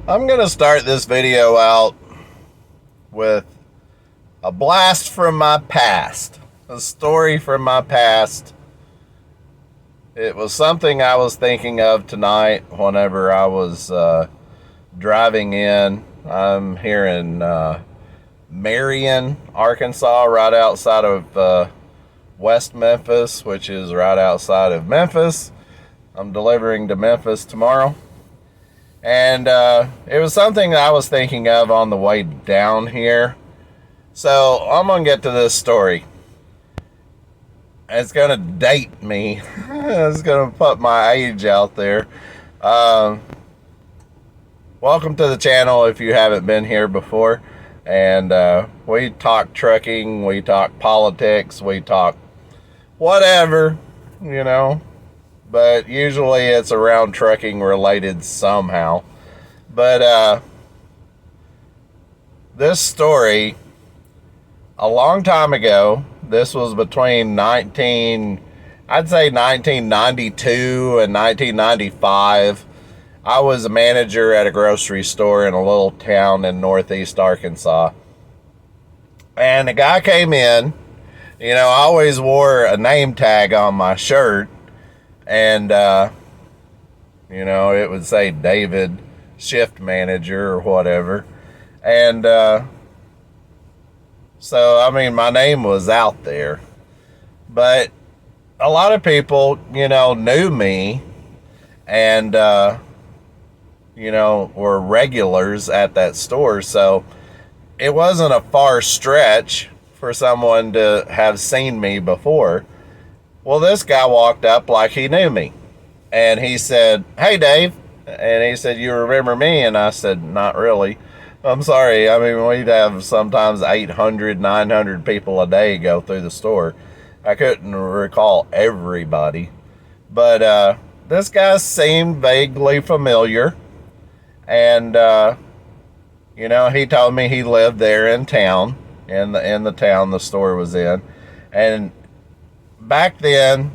I'm going to start this video out with a blast from my past, a story from my past. It was something I was thinking of tonight whenever I was driving in. I'm here in Marion, Arkansas, right outside of West Memphis, which is right outside of Memphis. I'm delivering to Memphis tomorrow. And it was something that I was thinking of on the way down here. So I'm going to get to this story. It's going to date me. It's going to put my age out there. Welcome to the channel if you haven't been here before. And we talk trucking, we talk politics, we talk whatever, you know. But usually it's around trucking related somehow. But this story, a long time ago, this was between I'd say 1992 and 1995. I was a manager at a grocery store in a little town in northeast Arkansas. And a guy came in. You know, I always wore a name tag on my shirt. And, you know, it would say David, shift manager or whatever. And so, I mean, my name was out there. But a lot of people, you know, knew me and, you know, were regulars at that store. So it wasn't a far stretch for someone to have seen me before. Well, this guy walked up like he knew me. And he said, "Hey, Dave." And he said, "You remember me?" And I said, "Not really. I'm sorry. I mean, we'd have sometimes 800, 900 people a day go through the store. I couldn't recall everybody." But this guy seemed vaguely familiar. And, you know, he told me he lived there in town, in the town the store was in. And back then,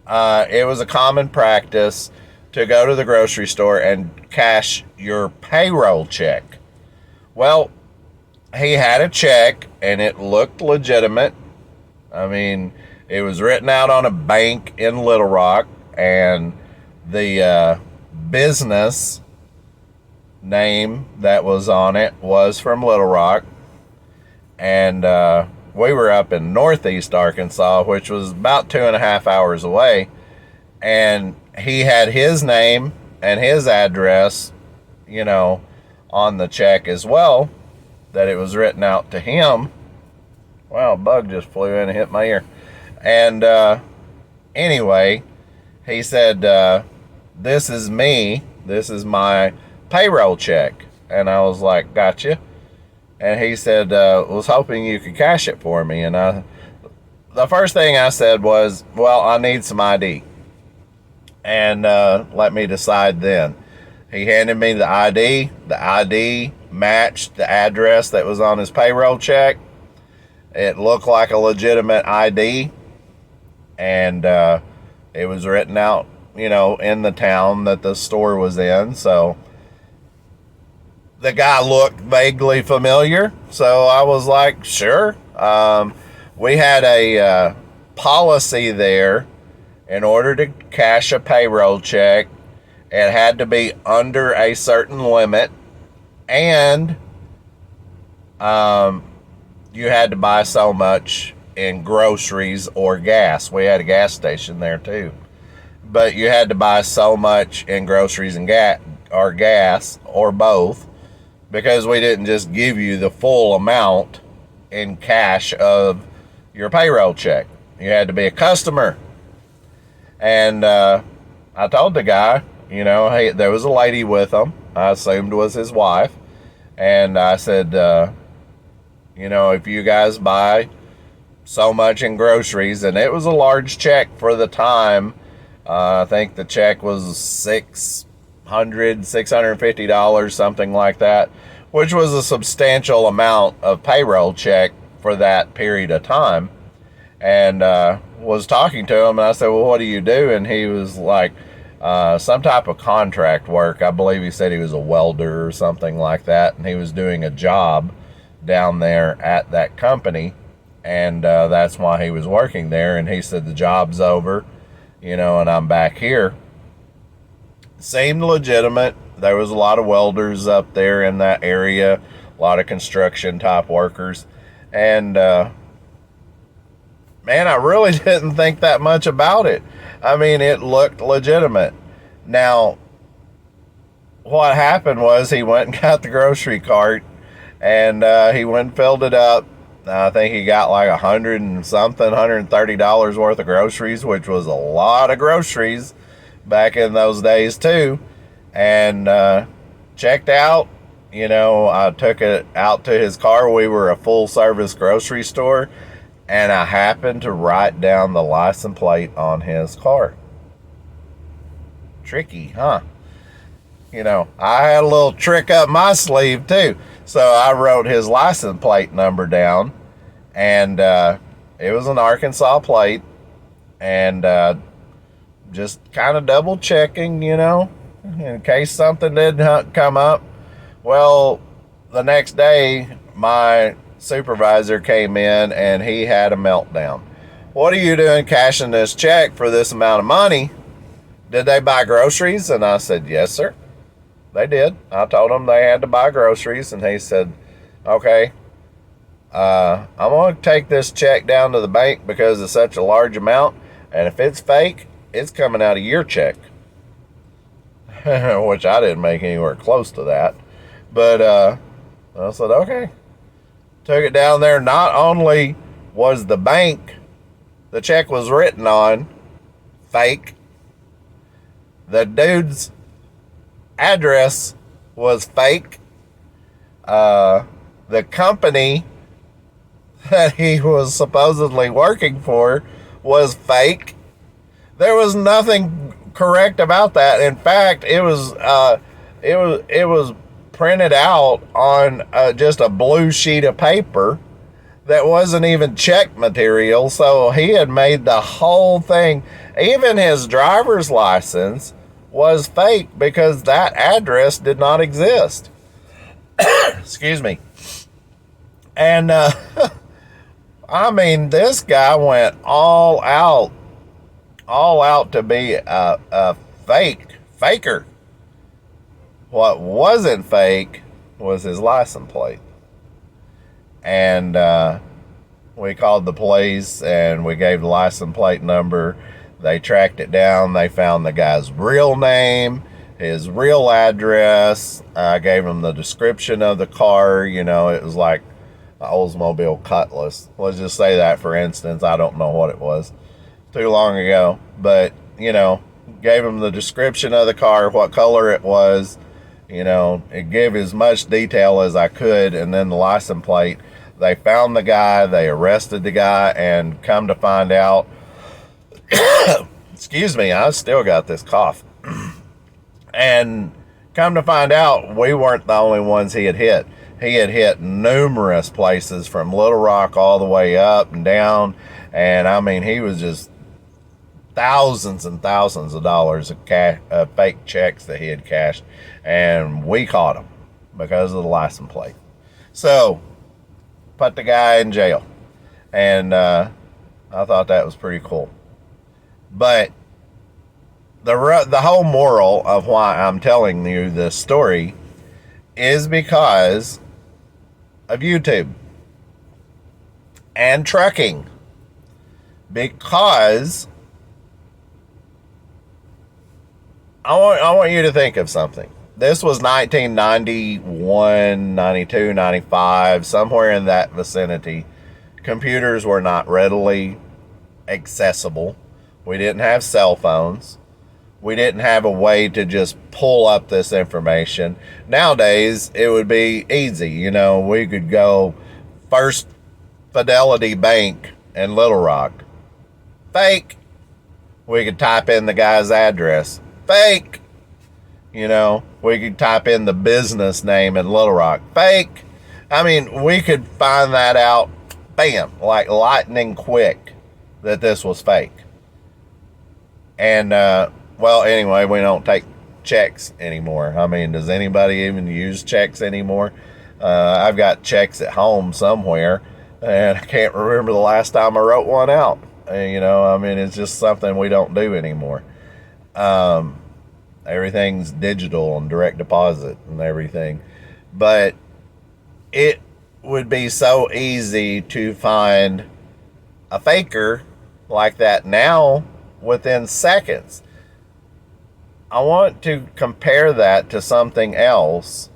it was a common practice to go to the grocery store and cash your payroll check. Well, he had a check and it looked legitimate. I mean, it was written out on a bank in Little Rock, and the business name that was on it was from Little Rock. And we were up in northeast Arkansas, which was about 2.5 hours away. And he had his name and his address, you know, on the check as well, that it was written out to him. Wow, a bug just flew in and hit my ear. And anyway, he said, "This is me. This is my payroll check." And I was like, "Gotcha." And he said, "Was hoping you could cash it for me." And the first thing I said was, "Well, I need some ID. And let me decide then." He handed me the ID. The ID matched the address that was on his payroll check. It looked like a legitimate ID. And it was written out, you know, in the town that the store was in. So the guy looked vaguely familiar, so I was like, sure. We had a policy there. In order to cash a payroll check, it had to be under a certain limit, and you had to buy so much in groceries or gas. We had a gas station there too. But you had to buy so much in groceries and gas or both, because we didn't just give you the full amount in cash of your payroll check. You had to be a customer. And I told the guy, you know, hey, there was a lady with him. I assumed was his wife. And I said, you know, if you guys buy so much in groceries, and it was a large check for the time. I think the check was $650, something like that, which was a substantial amount of payroll check for that period of time. And was talking to him, and I said, "Well, what do you do?" And he was like, some type of contract work. I believe he said he was a welder or something like that, and he was doing a job down there at that company, and that's why he was working there. And he said the job's over, and I'm back here. Seemed legitimate. There was a lot of welders up there in that area, a lot of construction type workers, and man, I really didn't think that much about it. I mean, it looked legitimate. Now, what happened was he went and got the grocery cart, and he went and filled it up. I think he got like $130 worth of groceries, which was a lot of groceries back in those days too. And checked out. I took it out to his car. We were a full service grocery store, and I happened to write down the license plate on his car. Tricky, huh? I had a little trick up my sleeve too. So I wrote his license plate number down, and it was an Arkansas plate, and just kind of double checking, in case something did come up. Well, the next day, my supervisor came in and he had a meltdown. What are you doing cashing this check for this amount of money? Did they buy groceries? And I said, yes, sir. They did. I told them they had to buy groceries, and he said, okay, I'm going to take this check down to the bank because it's such a large amount, and if it's fake, it's coming out of your check. Which I didn't make anywhere close to that. But I said, okay. Took it down there. Not only was the bank the check was written on fake, the dude's address was fake. The company that he was supposedly working for was fake. There was nothing correct about that. In fact, it was printed out on just a blue sheet of paper that wasn't even check material. So he had made the whole thing. Even his driver's license was fake because that address did not exist. Excuse me. And I mean, this guy went all out to be a faker. What wasn't fake was his license plate. And we called the police and we gave the license plate number. They tracked it down. They found the guy's real name, his real address. I gave him the description of the car. It was like an Oldsmobile Cutlass. Let's just say that, for instance. I don't know what it was. Too long ago. But, gave him the description of the car, what color it was. It gave as much detail as I could. And then the license plate. They found the guy. They arrested the guy. And come to find out, excuse me, I still got this cough. And come to find out, we weren't the only ones he had hit. He had hit numerous places from Little Rock all the way up and down. And I mean, he was just thousands and thousands of dollars of fake checks that he had cashed. And we caught him because of the license plate. So, put the guy in jail. And I thought that was pretty cool. But the whole moral of why I'm telling you this story is because of YouTube and trucking. Because I want you to think of something. This was 1991, 92, 95, somewhere in that vicinity. Computers were not readily accessible. We didn't have cell phones. We didn't have a way to just pull up this information. Nowadays, it would be easy. We could go First Fidelity Bank in Little Rock. Fake. We could type in the guy's address. Fake. We could type in the business name in Little Rock. Fake. I mean, we could find that out, bam, like lightning quick, that this was fake. And Well, anyway, we don't take checks anymore. I mean, does anybody even use checks anymore? I've got checks at home somewhere, and I can't remember the last time I wrote one out. I mean, it's just something we don't do anymore. Everything's digital and direct deposit and everything. But it would be so easy to find a faker like that now within seconds. I want to compare that to something else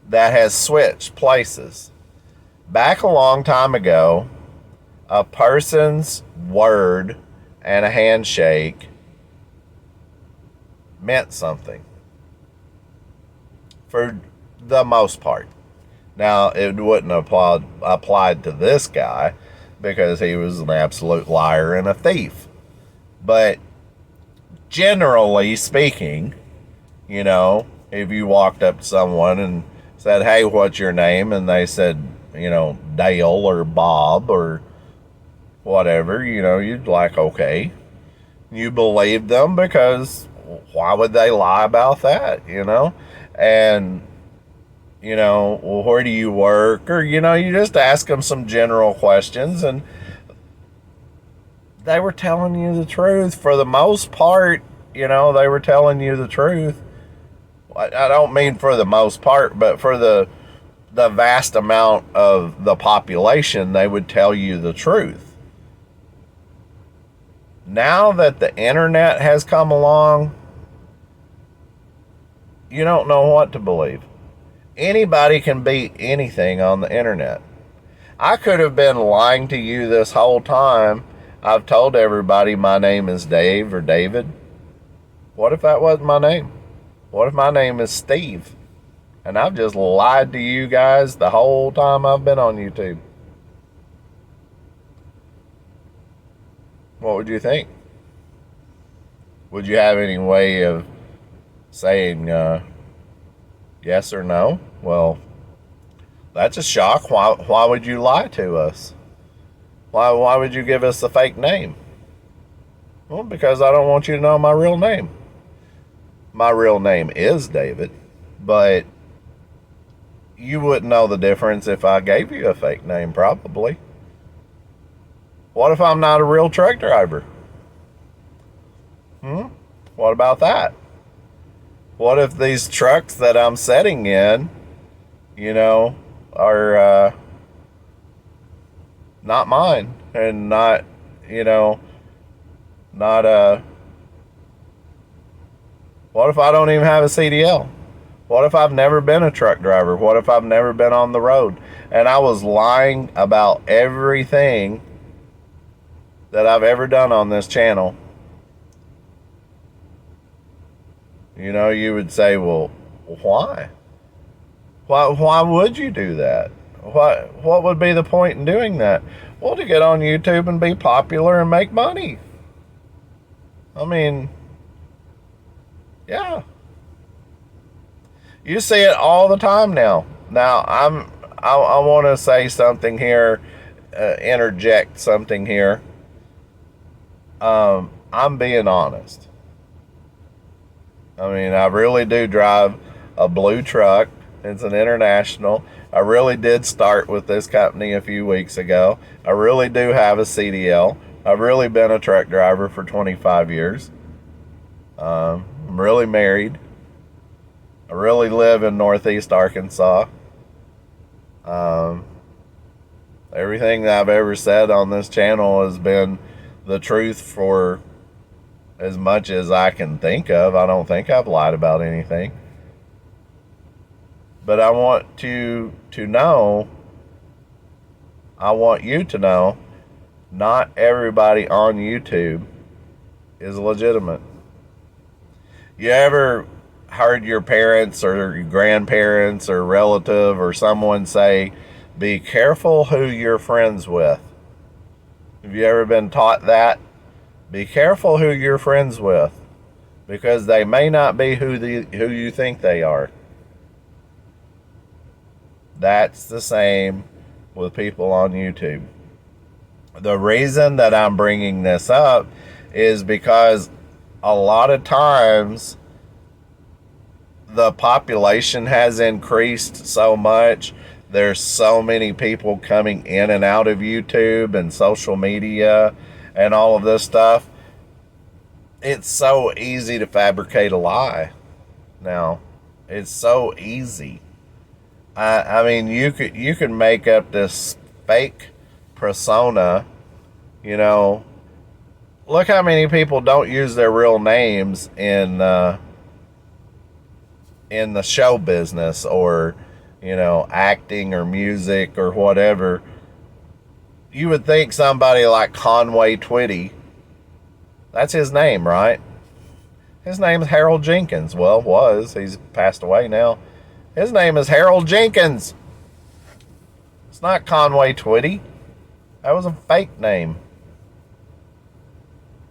that has switched places. Back a long time ago, a person's word and a handshake meant something for the most part. Now, it wouldn't have applied to this guy because he was an absolute liar and a thief. But generally speaking, if you walked up to someone and said, "Hey, what's your name?" and they said, Dale or Bob or whatever, you'd like, okay. You believe them because why would they lie about that, And, well, where do you work? Or, you just ask them some general questions, and they were telling you the truth. For the most part, they were telling you the truth. I don't mean for the most part, but for the vast amount of the population, they would tell you the truth. Now that the internet has come along, you don't know what to believe. Anybody can be anything on the internet. I could have been lying to you this whole time. I've told everybody my name is Dave or David. What if that wasn't my name? What if my name is Steve? And I've just lied to you guys the whole time I've been on YouTube. What would you think? Would you have any way of saying yes or no? Well, that's a shock. Why would you lie to us? Why would you give us a fake name? Well, because I don't want you to know my real name. My real name is David, but you wouldn't know the difference if I gave you a fake name, probably. What if I'm not a real truck driver? What about that? What if these trucks that I'm sitting in, are not mine and not, not what if I don't even have a CDL? What if I've never been a truck driver? What if I've never been on the road? And I was lying about everything that I've ever done on this channel. You would say, well, why? Why would you do that? What would be the point in doing that? Well, to get on YouTube and be popular and make money. I mean, yeah. You see it all the time now. Now, I want to say something here, interject something here. I'm being honest. I mean, I really do drive a blue truck. It's an International. I really did start with this company a few weeks ago. I really do have a CDL. I've really been a truck driver for 25 years. I'm really married. I really live in Northeast Arkansas. Everything that I've ever said on this channel has been the truth for as much as I can think of. I don't think I've lied about anything. But I want you to know, not everybody on YouTube is legitimate. You ever heard your parents or your grandparents or relative or someone say, be careful who you're friends with? Have you ever been taught that? Be careful who you're friends with, because they may not be who you think they are. That's the same with people on YouTube. The reason that I'm bringing this up is because a lot of times the population has increased so much. There's so many people coming in and out of YouTube and social media and all of this stuff. It's so easy to fabricate a lie now. It's so easy. I mean, you could make up this fake persona. You know, look how many people don't use their real names in the show business, or acting or music or whatever. You would think somebody like Conway Twitty, that's his name, right? His name is Harold Jenkins. Well, was. He's passed away now. His name is Harold Jenkins. It's not Conway Twitty. That was a fake name.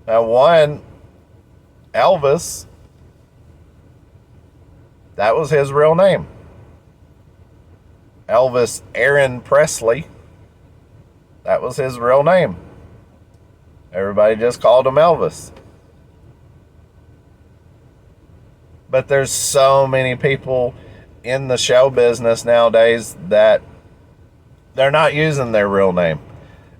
Now, one, Elvis, that was his real name. Elvis Aaron Presley, that was his real name. Everybody just called him Elvis. But there's so many people in the show business nowadays that they're not using their real name.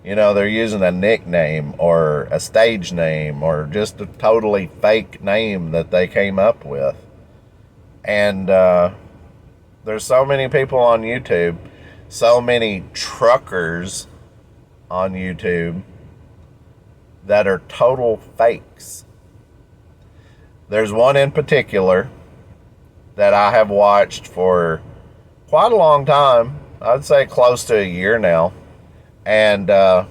They're using a nickname or a stage name or just a totally fake name that they came up with. And there's so many people on YouTube, so many truckers on YouTube that are total fakes. There's one in particular that I have watched for quite a long time. I'd say close to a year now. And I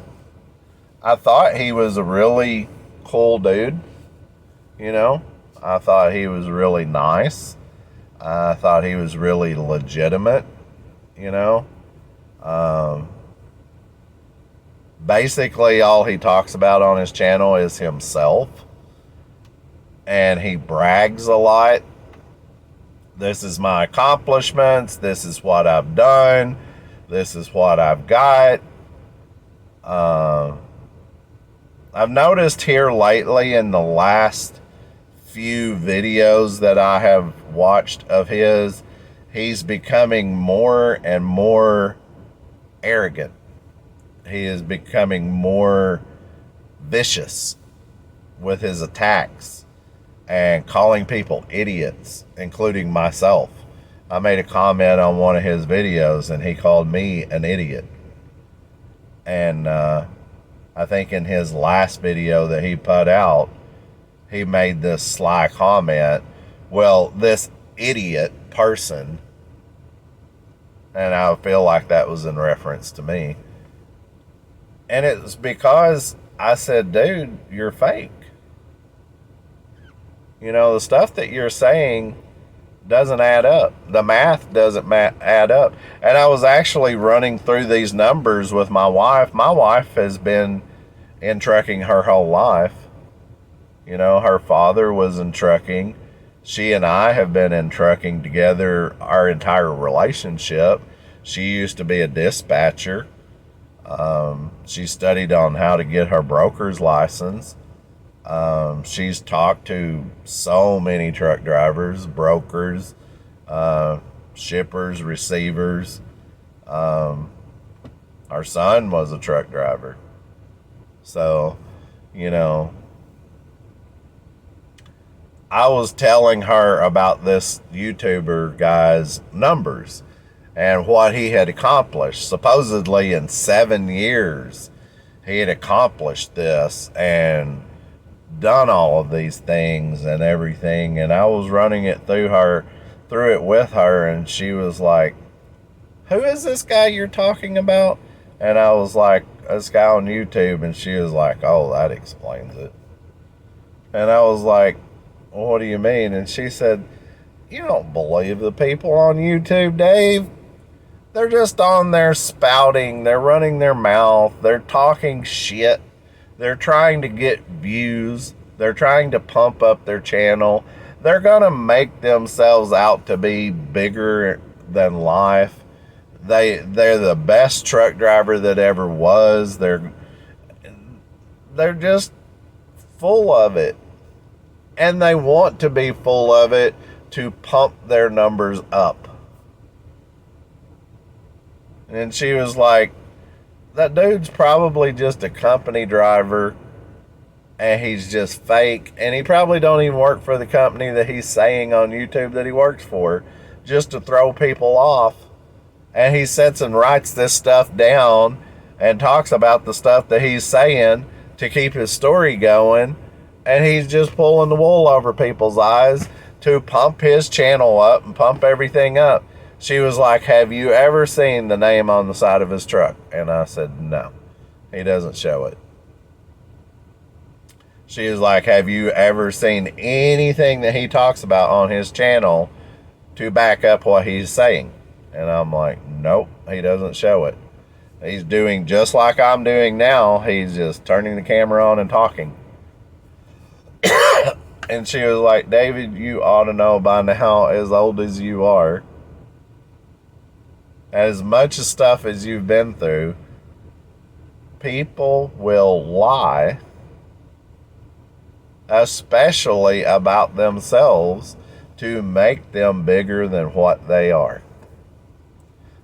thought he was a really cool dude. I thought he was really nice. I thought he was really legitimate. Basically, all he talks about on his channel is himself. And he brags a lot. This is my accomplishments. This is what I've done. This is what I've got. I've noticed here lately in the last few videos that I have watched of his, he's becoming more and more arrogant. He is becoming more vicious with his attacks and calling people idiots, including myself. I made a comment on one of his videos and he called me an idiot. And I think in his last video that he put out, he made this sly comment, well, this idiot person, and I feel like that was in reference to me. And it's because I said, dude, you're fake. The stuff that you're saying doesn't add up. The math doesn't add up. And I was actually running through these numbers with my wife. My wife has been in trucking her whole life. Her father was in trucking. She and I have been in trucking together our entire relationship. She used to be a dispatcher. She studied on how to get her broker's license. She's talked to so many truck drivers, brokers, shippers, receivers. Our son was a truck driver. So, I was telling her about this YouTuber guy's numbers and what he had accomplished. Supposedly in 7 years, he had accomplished this and done all of these things and everything. And I was running it through it with her, and she was like, who is this guy you're talking about? And I was like, this guy on YouTube. And she was like, oh, that explains it. And I was like, well, what do you mean? And she said, you don't believe the people on YouTube, Dave. They're just on there spouting. They're running their mouth. They're talking shit. They're trying to get views. They're trying to pump up their channel. They're going to make themselves out to be bigger than life. They're the best truck driver that ever was. They're just full of it. And they want to be full of it to pump their numbers up. And she was like, that dude's probably just a company driver and he's just fake. And he probably don't even work for the company that he's saying on YouTube that he works for, just to throw people off. And he sits and writes this stuff down and talks about the stuff that he's saying to keep his story going. And he's just pulling the wool over people's eyes to pump his channel up and pump everything up. She was like, have you ever seen the name on the side of his truck? And I said, no, he doesn't show it. She was like, have you ever seen anything that he talks about on his channel to back up what he's saying? And I'm like, nope, he doesn't show it. He's doing just like I'm doing now. He's just turning the camera on and talking. And she was like, David, you ought to know by now, as old as you are, as much stuff as you've been through, people will lie, especially about themselves, to make them bigger than what they are.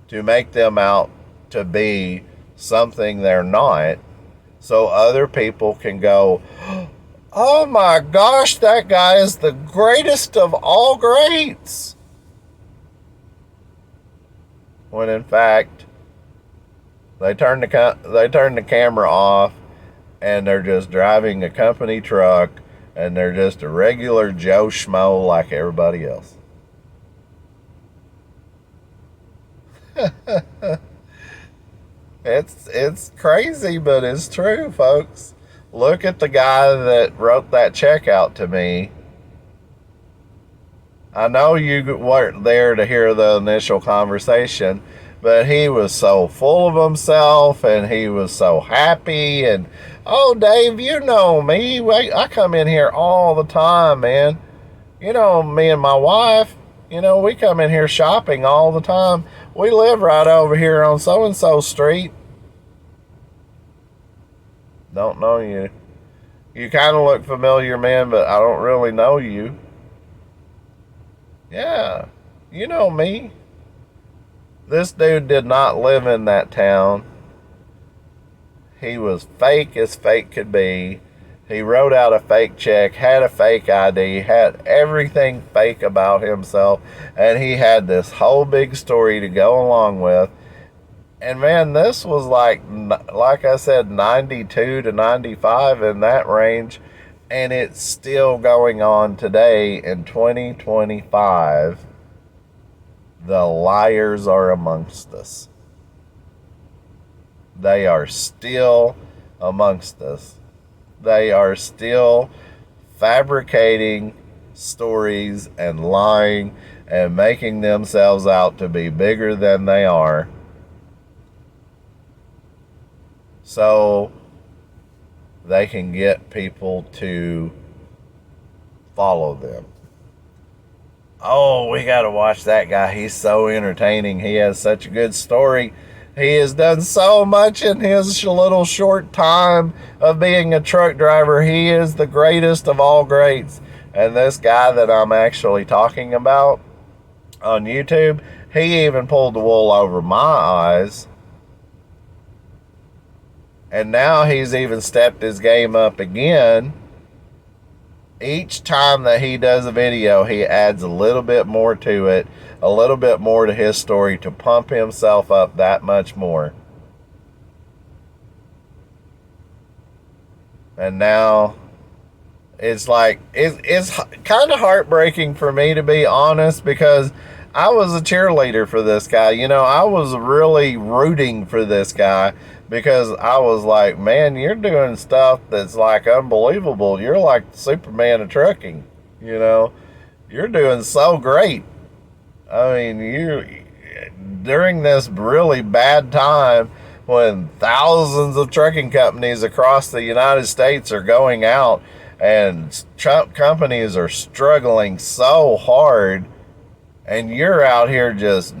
To make them out to be something they're not, so other people can go, oh my gosh, that guy is the greatest of all greats. When in fact, they turn the camera off and they're just driving a company truck and they're just a regular Joe Schmo like everybody else. It's crazy, but it's true, folks. Look at the guy that wrote that check out to me. I know you weren't there to hear the initial conversation, but he was so full of himself and he was so happy. And, oh, Dave, you know me. I come in here all the time, man. You know, me and my wife, you know, we come in here shopping all the time. We live right over here on so-and-so street. Don't know you. You kind of look familiar, man, but I don't really know you. Yeah, you know me. This dude did not live in that town. He was fake as fake could be. He wrote out a fake check, had a fake ID, had everything fake about himself, and he had this whole big story to go along with. And man, this was like I said, 92 to 95 in that range. And it's still going on today in 2025. The liars are amongst us. They are still amongst us. They are still fabricating stories and lying and making themselves out to be bigger than they are. So they can get people to follow them. Oh, we got to watch that guy. He's so entertaining. He has such a good story. He has done so much in his little short time of being a truck driver. He is the greatest of all greats. And this guy that I'm actually talking about on YouTube, he even pulled the wool over my eyes. And now he's even stepped his game up again. Each time that he does a video, he adds a little bit more to it, a little bit more to his story to pump himself up that much more. And now it's like, it's kind of heartbreaking for me, to be honest, because I was a cheerleader for this guy. You know, I was really rooting for this guy. Because I was like, man, you're doing stuff that's like unbelievable. You're like the Superman of trucking, you know. You're doing so great. I mean, during this really bad time when thousands of trucking companies across the United States are going out and truck companies are struggling so hard, and you're out here just,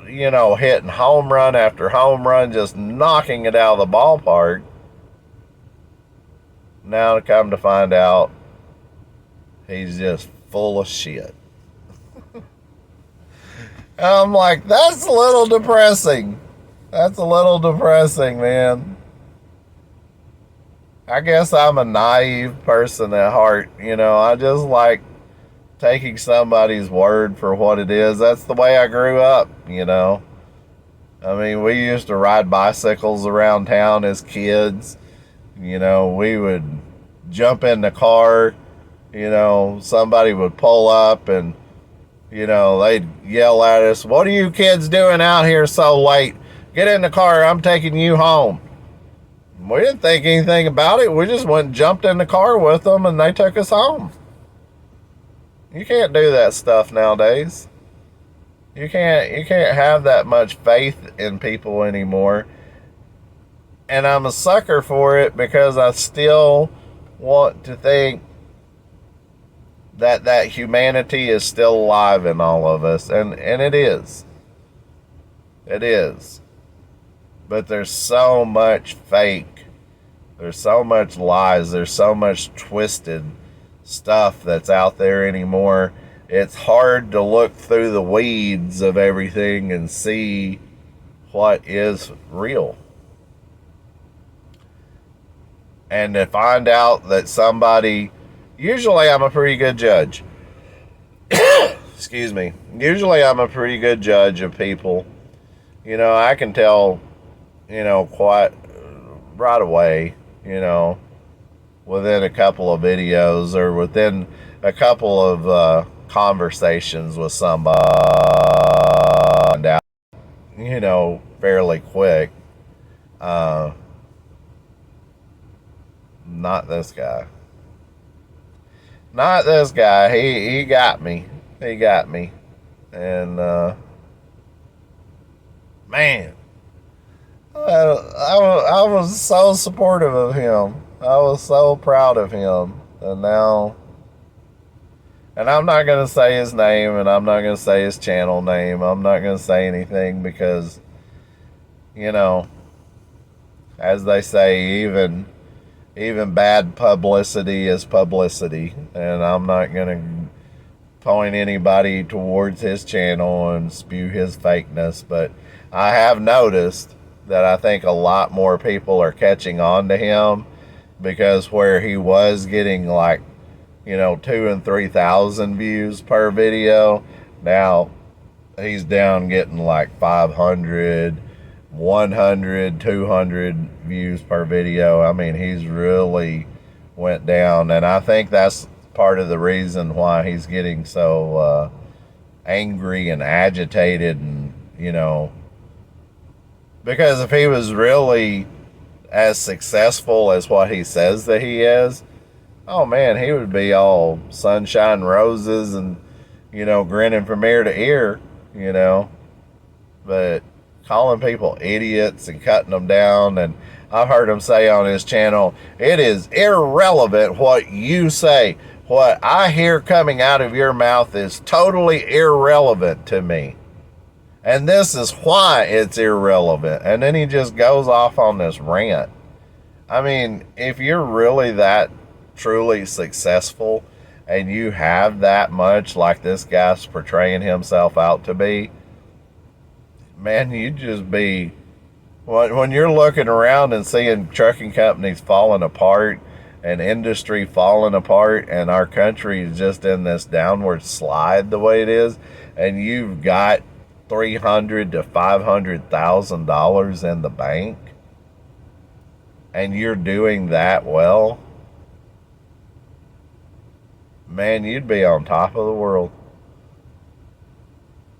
you know, hitting home run after home run, just knocking it out of the ballpark. Now to come to find out, He's just full of shit. And I'm like, that's a little depressing. That's a little depressing, man. I guess I'm a naive person at heart. I just like taking somebody's word for what it is. That's the way I grew up. I mean, we used to ride bicycles around town as kids. We would jump in the car. Somebody would pull up and, they'd yell at us, "What are you kids doing out here so late? Get in the car. I'm taking you home." We didn't think anything about it. We just went and jumped in the car with them and they took us home. You can't do that stuff nowadays. You can't have that much faith in people anymore. And I'm a sucker for it because I still want to think that humanity is still alive in all of us, and it is. It is. But there's so much fake. There's so much lies. There's so much twisted stuff that's out there anymore. It's hard to look through the weeds of everything and see what is real. And to find out that somebody, usually I'm a pretty good judge. Excuse me. Usually I'm a pretty good judge of people. I can tell, quite right away, within a couple of videos or within a couple of conversations with somebody, fairly quick. Not this guy. Not this guy. He got me. He got me. And, man, I was so supportive of him. I was so proud of him. And now, and I'm not going to say his name and I'm not going to say his channel name. I'm not going to say anything because, as they say, even bad publicity is publicity. And I'm not going to point anybody towards his channel and spew his fakeness. But I have noticed that I think a lot more people are catching on to him because where he was getting like, 2,000 and 3,000 views per video, now he's down getting like 500, 100, 200 views per video. I mean, he's really went down, and I think that's part of the reason why he's getting so angry and agitated, and because if he was really as successful as what he says that he is, oh man, he would be all sunshine roses and grinning from ear to ear. But calling people idiots and cutting them down, and I've heard him say on his channel, it is irrelevant what you say. What I hear coming out of your mouth is totally irrelevant to me. And this is why it's irrelevant. And then he just goes off on this rant. I mean, if you're really that truly successful and you have that much like this guy's portraying himself out to be, man, you'd just be, when you're looking around and seeing trucking companies falling apart and industry falling apart and our country is just in this downward slide the way it is, and you've got $300,000 to $500,000 in the bank and you're doing that well, man, you'd be on top of the world.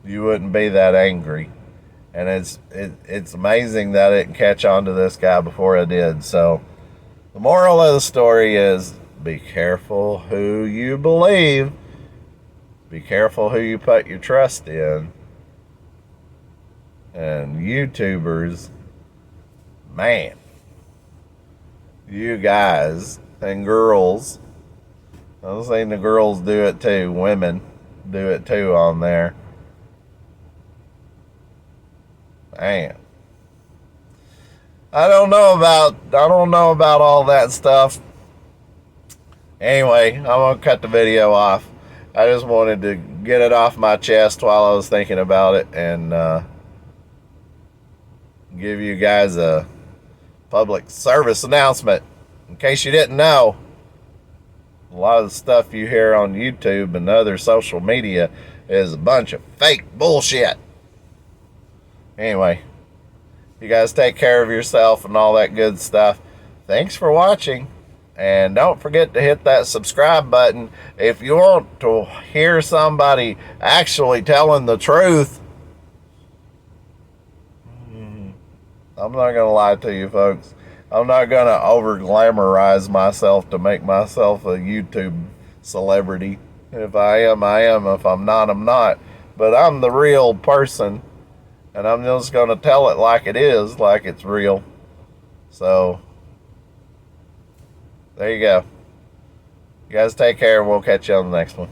You wouldn't be that angry. And it's amazing that I didn't catch on to this guy before I did. So the moral of the story is be careful who you believe. Be careful who you put your trust in. And YouTubers, man, you guys and girls, I've seen the girls do it too, women do it too on there. Man, I don't know about all that stuff. Anyway, I'm going to cut the video off. I just wanted to get it off my chest while I was thinking about it and give you guys a public service announcement. In case you didn't know, a lot of the stuff you hear on YouTube and other social media is a bunch of fake bullshit. Anyway, you guys take care of yourself and all that good stuff. Thanks for watching. And don't forget to hit that subscribe button if you want to hear somebody actually telling the truth. I'm not going to lie to you, folks. I'm not going to over glamorize myself to make myself a YouTube celebrity. If I am, I am. If I'm not, I'm not. But I'm the real person. And I'm just going to tell it like it is, like it's real. So, there you go. You guys take care. We'll catch you on the next one.